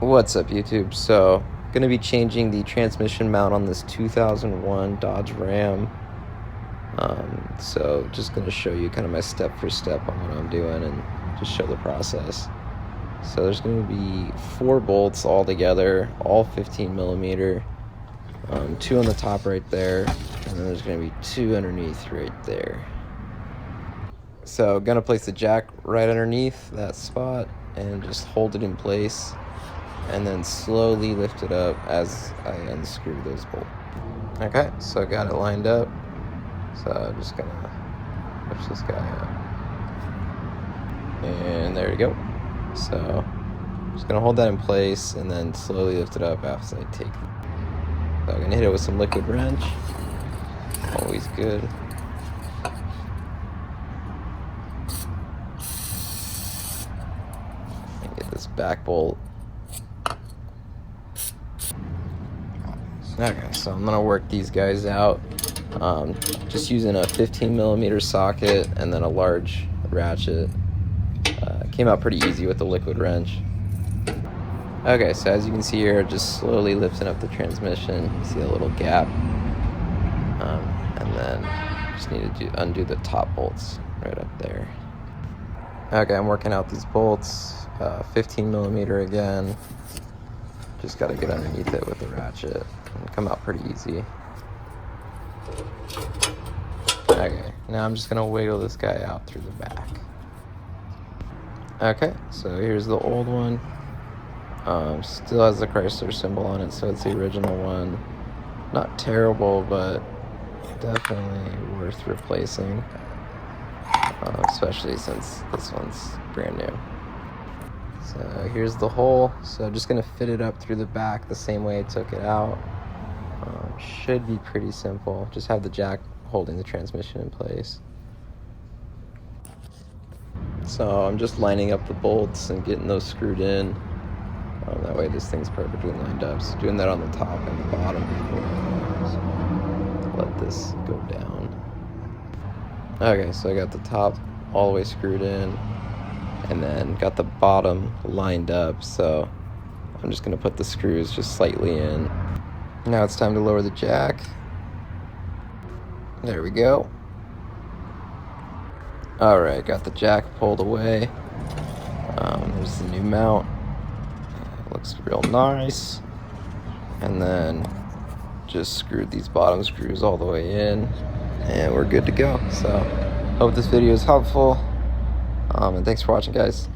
What's up, YouTube? So, going to be changing the transmission mount on this 2001 Dodge Ram. So just going to show you kind of my step-for-step on what I'm doing and just show the process. So there's going to be 4 bolts all together, all 15 millimeter, 2 on the top right there, and then there's going to be 2 underneath right there. So going to place the jack right underneath that spot and just hold it in place, and then slowly lift it up as I unscrew those bolts. Okay, so I got it lined up. So I'm just gonna push this guy up. And there we go. So I'm just gonna hold that in place and then slowly lift it up after I take it. So I'm gonna hit it with some liquid wrench. Always good. And get this back bolt. Okay, so I'm gonna work these guys out, just using a 15 millimeter socket and then a large ratchet. Came out pretty easy with the liquid wrench. Okay, so as you can see here, just slowly lifting up the transmission. You see a little gap, and then just need to undo the top bolts right up there. Okay, I'm working out these bolts, 15 millimeter again. Just got to get underneath it with the ratchet. It'll come out pretty easy. Okay, now I'm just gonna wiggle this guy out through the back. Okay, so here's the old one. Still has the Chrysler symbol on it, so it's the original one. Not terrible, but definitely worth replacing, especially since this one's brand new. So here's the hole. So I'm just gonna fit it up through the back the same way I took it out. Should be pretty simple. Just have the jack holding the transmission in place. So I'm just lining up the bolts and getting those screwed in. That way this thing's perfectly lined up. So doing that on the top and the bottom before I let this go down. Okay, so I got the top all the way screwed in, and then got the bottom lined up. So I'm just gonna put the screws just slightly in. Now it's time to lower the jack. There we go. Alright, got the jack pulled away. There's the new mount. Looks real nice. And then just screwed these bottom screws all the way in, and we're good to go. So hope this video is helpful. And thanks for watching, guys.